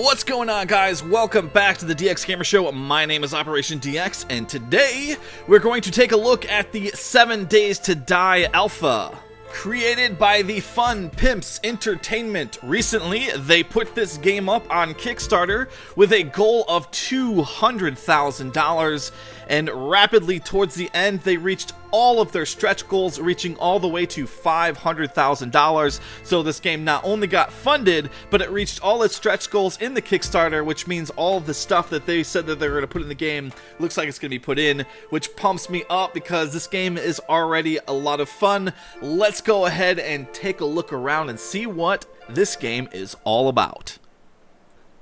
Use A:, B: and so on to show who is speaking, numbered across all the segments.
A: What's going on, guys? Welcome back to the DX Gamer Show. My name is Operation DX, and today we're going to take a look at the 7 Days to Die Alpha. Created by the Fun Pimps Entertainment. Recently, they put this game up on Kickstarter with a goal of $200,000, and rapidly towards the end, they reached all of their stretch goals, reaching all the way to $500,000. So this game not only got funded, but it reached all its stretch goals in the Kickstarter, which means all of the stuff that they said that they were going to put in the game looks like it's going to be put in, which pumps me up because this game is already a lot of fun. Let's go ahead and take a look around and see what this game is all about.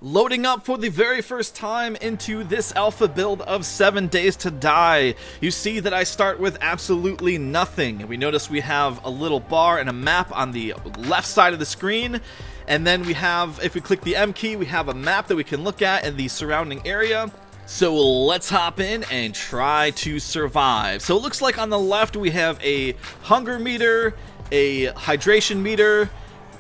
A: Loading up for the very first time into this alpha build of 7 Days to Die. You see that I start with absolutely nothing. We notice we have a little bar and a map on the left side of the screen. And then we have, if we click the M key, we have a map that we can look at in the surrounding area. So let's hop in and try to survive. So it looks like on the left we have a hunger meter, a hydration meter,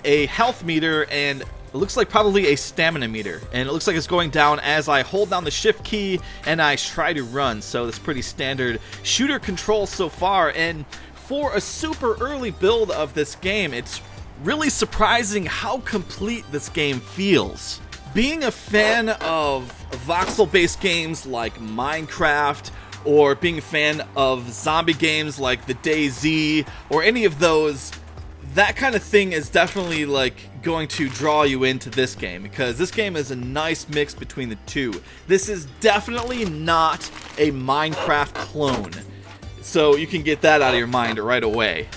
A: a health meter, and it looks like probably a stamina meter, and it looks like it's going down as I hold down the shift key and I try to run. So that's pretty standard shooter control so far, and for a super early build of this game, it's really surprising how complete this game feels. Being a fan of voxel-based games like Minecraft, or being a fan of zombie games like the DayZ, or any of those, that kind of thing is definitely like going to draw you into this game, because this game is a nice mix between the two. This is definitely not a Minecraft clone, so you can get that out of your mind right away.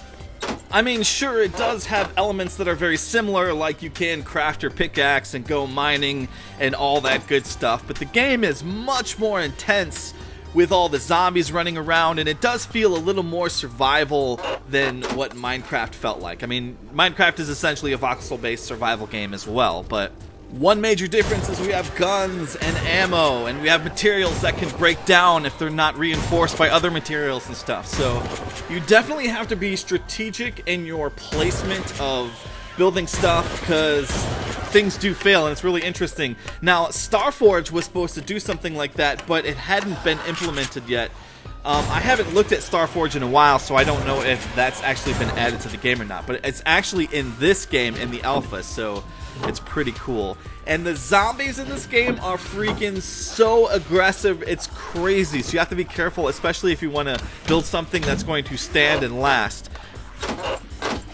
A: I mean, sure, it does have elements that are very similar, like you can craft your pickaxe and go mining and all that good stuff, but the game is much more intense with all the zombies running around, and it does feel a little more survival than what Minecraft felt like. I mean, Minecraft is essentially a voxel-based survival game as well, but one major difference is we have guns and ammo, and we have materials that can break down if they're not reinforced by other materials and stuff. So you definitely have to be strategic in your placement of building stuff, because things do fail, and it's really interesting. Now, Starforge was supposed to do something like that, but it hadn't been implemented yet. I haven't looked at Starforge in a while, so I don't know if that's actually been added to the game or not, but it's actually in this game, in the alpha, so it's pretty cool. And the zombies in this game are freaking so aggressive, it's crazy, so you have to be careful, especially if you want to build something that's going to stand and last.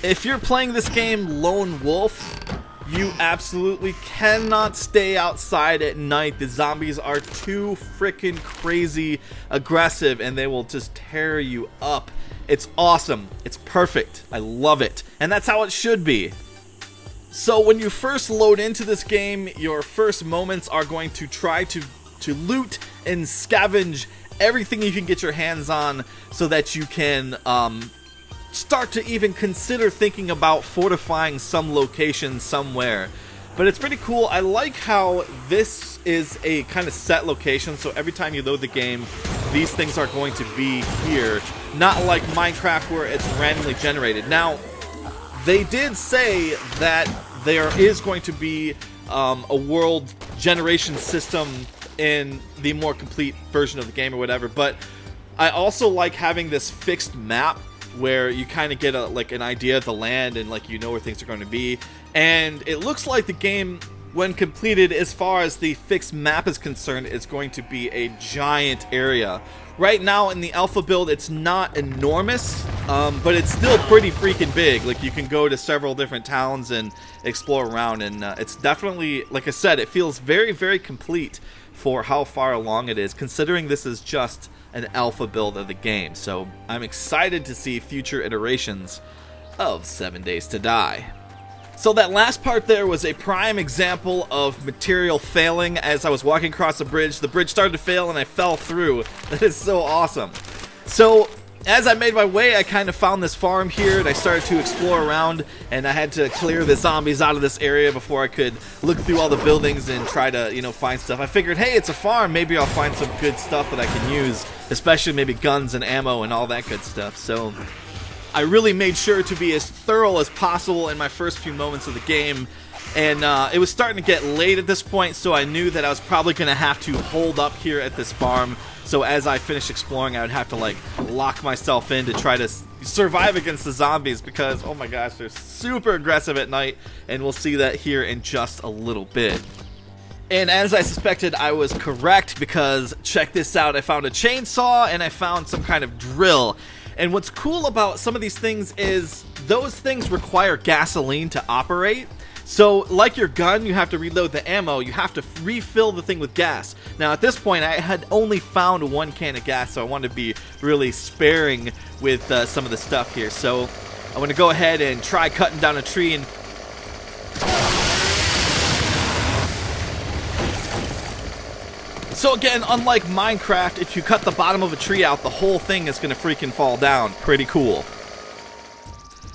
A: If you're playing this game lone wolf, you absolutely cannot stay outside at night. The zombies are too freaking crazy aggressive, and they will just tear you up. It's awesome. It's perfect. I love it. And that's how it should be. So when you first load into this game, your first moments are going to try to loot and scavenge everything you can get your hands on, so that you can start to even consider thinking about fortifying some location somewhere. But it's pretty cool. I like how this is a kind of set location, so every time you load the game, these things are going to be here, not like Minecraft where it's randomly generated. Now, they did say that there is going to be a world generation system in the more complete version of the game or whatever, but I also like having this fixed map where you kind of get an idea of the land, and like you know where things are going to be. And it looks like the game, when completed, as far as the fixed map is concerned, is going to be a giant area. Right now in the alpha build, it's not enormous, but it's still pretty freaking big. Like, you can go to several different towns and explore around, and it's definitely, like I said, it feels very, very complete for how far along it is, considering this is just an alpha build of the game. So I'm excited to see future iterations of 7 Days to Die. So that last part there was a prime example of material failing. As I was walking across the bridge started to fail and I fell through. That is so awesome. So as I made my way, I kind of found this farm here, and I started to explore around, and I had to clear the zombies out of this area before I could look through all the buildings and try to, find stuff. I figured, hey, it's a farm, maybe I'll find some good stuff that I can use, especially maybe guns and ammo and all that good stuff. So I really made sure to be as thorough as possible in my first few moments of the game, And it was starting to get late at this point, so I knew that I was probably going to have to hold up here at this farm. So as I finished exploring, I would have to like lock myself in to try to survive against the zombies because, oh my gosh, they're super aggressive at night, and we'll see that here in just a little bit. And as I suspected, I was correct because check this out. I found a chainsaw and I found some kind of drill. And what's cool about some of these things is those things require gasoline to operate. So like your gun, you have to reload the ammo, you have to refill the thing with gas. Now at this point, I had only found 1 can of gas, so I wanted to be really sparing with some of the stuff here. So I'm going to go ahead and try cutting down a tree and... So again, unlike Minecraft, if you cut the bottom of a tree out, the whole thing is going to freaking fall down. Pretty cool.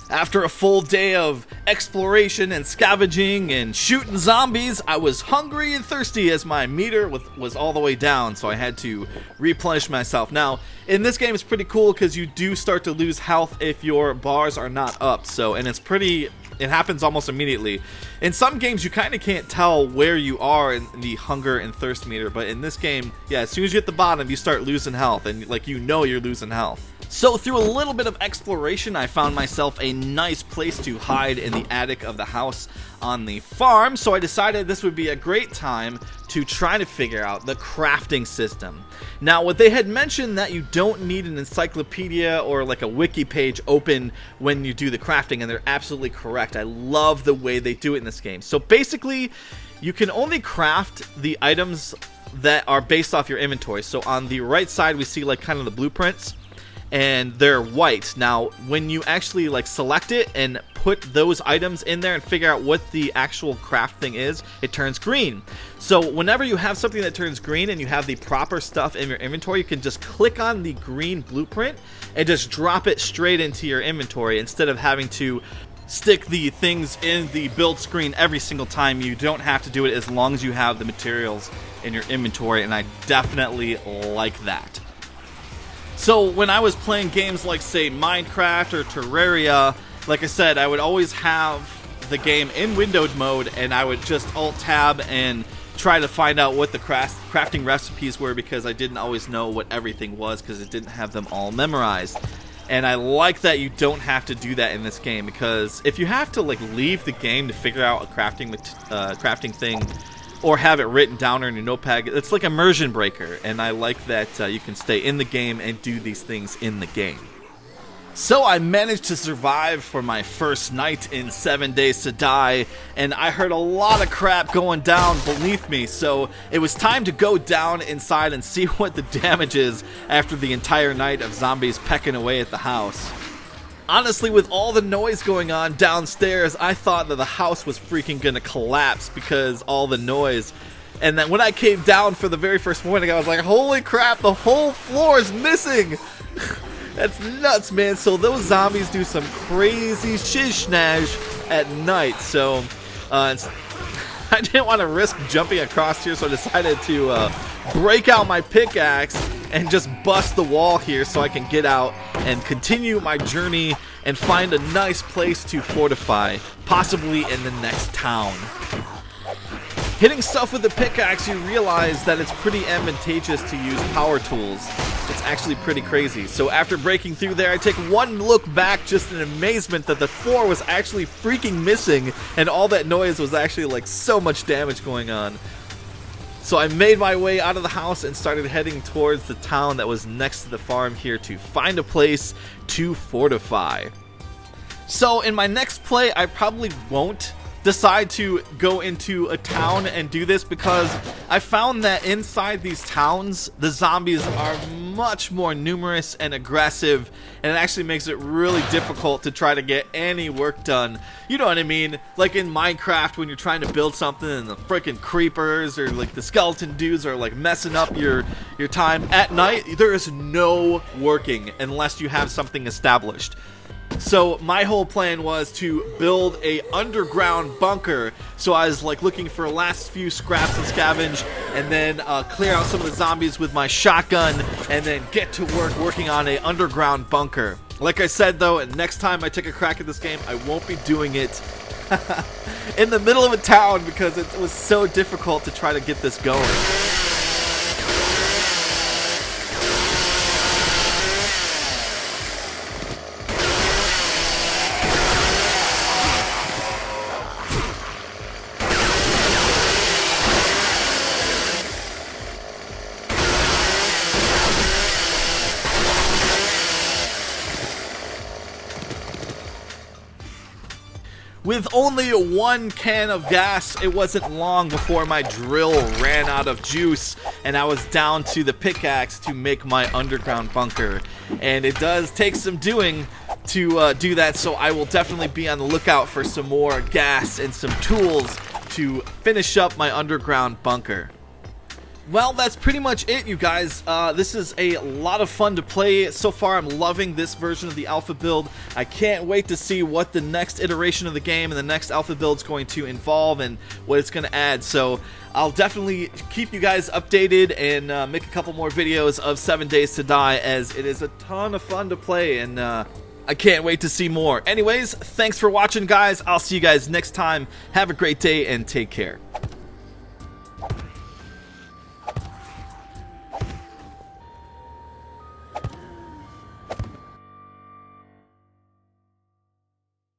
A: After a full day of exploration and scavenging and shooting zombies, I was hungry and thirsty as my meter was all the way down, so I had to replenish myself. Now, in this game, it's pretty cool because you do start to lose health if your bars are not up, and it happens almost immediately. In some games, you kind of can't tell where you are in the hunger and thirst meter, but in this game, yeah, as soon as you hit the bottom, you start losing health, and like you're losing health. So through a little bit of exploration, I found myself a nice place to hide in the attic of the house on the farm, so I decided this would be a great time to try to figure out the crafting system. Now, what they had mentioned that you don't need an encyclopedia or like a wiki page open when you do the crafting, and they're absolutely correct. I love the way they do it in this game. So basically, you can only craft the items that are based off your inventory. So on the right side, we see like kind of the blueprints, and they're white. Now, when you actually like select it and put those items in there and figure out what the actual craft thing is, it turns green. So whenever you have something that turns green and you have the proper stuff in your inventory, you can just click on the green blueprint and just drop it straight into your inventory instead of having to stick the things in the build screen every single time. You don't have to do it as long as you have the materials in your inventory, and I definitely like that. So when I was playing games like, say, Minecraft or Terraria, like I said, I would always have the game in windowed mode, and I would just alt-tab and try to find out what the crafting recipes were, because I didn't always know what everything was because it didn't have them all memorized. And I like that you don't have to do that in this game, because if you have to like leave the game to figure out a crafting thing, or have it written down in your notepad, it's like immersion breaker, and I like that you can stay in the game and do these things in the game. So I managed to survive for my first night in 7 Days to Die, and I heard a lot of crap going down beneath me, so it was time to go down inside and see what the damage is after the entire night of zombies pecking away at the house. Honestly, with all the noise going on downstairs, I thought that the house was freaking gonna collapse because all the noise. And then when I came down for the very first morning, I was like, holy crap, the whole floor is missing! That's nuts, man. So those zombies do some crazy shish-nash at night. So I didn't want to risk jumping across here, so I decided to break out my pickaxe and just bust the wall here so I can get out and continue my journey and find a nice place to fortify, possibly in the next town. Hitting stuff with the pickaxe, you realize that it's pretty advantageous to use power tools. It's actually pretty crazy. So after breaking through there, I take one look back just in amazement that the floor was actually freaking missing, and all that noise was actually like so much damage going on. So I made my way out of the house and started heading towards the town that was next to the farm here to find a place to fortify. So in my next play, I probably won't decide to go into a town and do this, because I found that inside these towns, the zombies are much more numerous and aggressive, and it actually makes it really difficult to try to get any work done. You know what I mean? Like in Minecraft, when you're trying to build something and the freaking creepers or like the skeleton dudes are like messing up your time at night, there is no working unless you have something established. So my whole plan was to build a underground bunker. So I was like looking for last few scraps and scavenge, and then clear out some of the zombies with my shotgun, and then get to work working on a underground bunker. Like I said though, next time I take a crack at this game, I won't be doing it in the middle of a town because it was so difficult to try to get this going. With only one can of gas, it wasn't long before my drill ran out of juice and I was down to the pickaxe to make my underground bunker. And it does take some doing to do that, so I will definitely be on the lookout for some more gas and some tools to finish up my underground bunker. Well, that's pretty much it, you guys. This is a lot of fun to play. So far, I'm loving this version of the alpha build. I can't wait to see what the next iteration of the game and the next alpha build is going to involve and what it's going to add. So I'll definitely keep you guys updated and make a couple more videos of 7 Days to Die, as it is a ton of fun to play, and I can't wait to see more. Anyways, thanks for watching, guys. I'll see you guys next time. Have a great day and take care.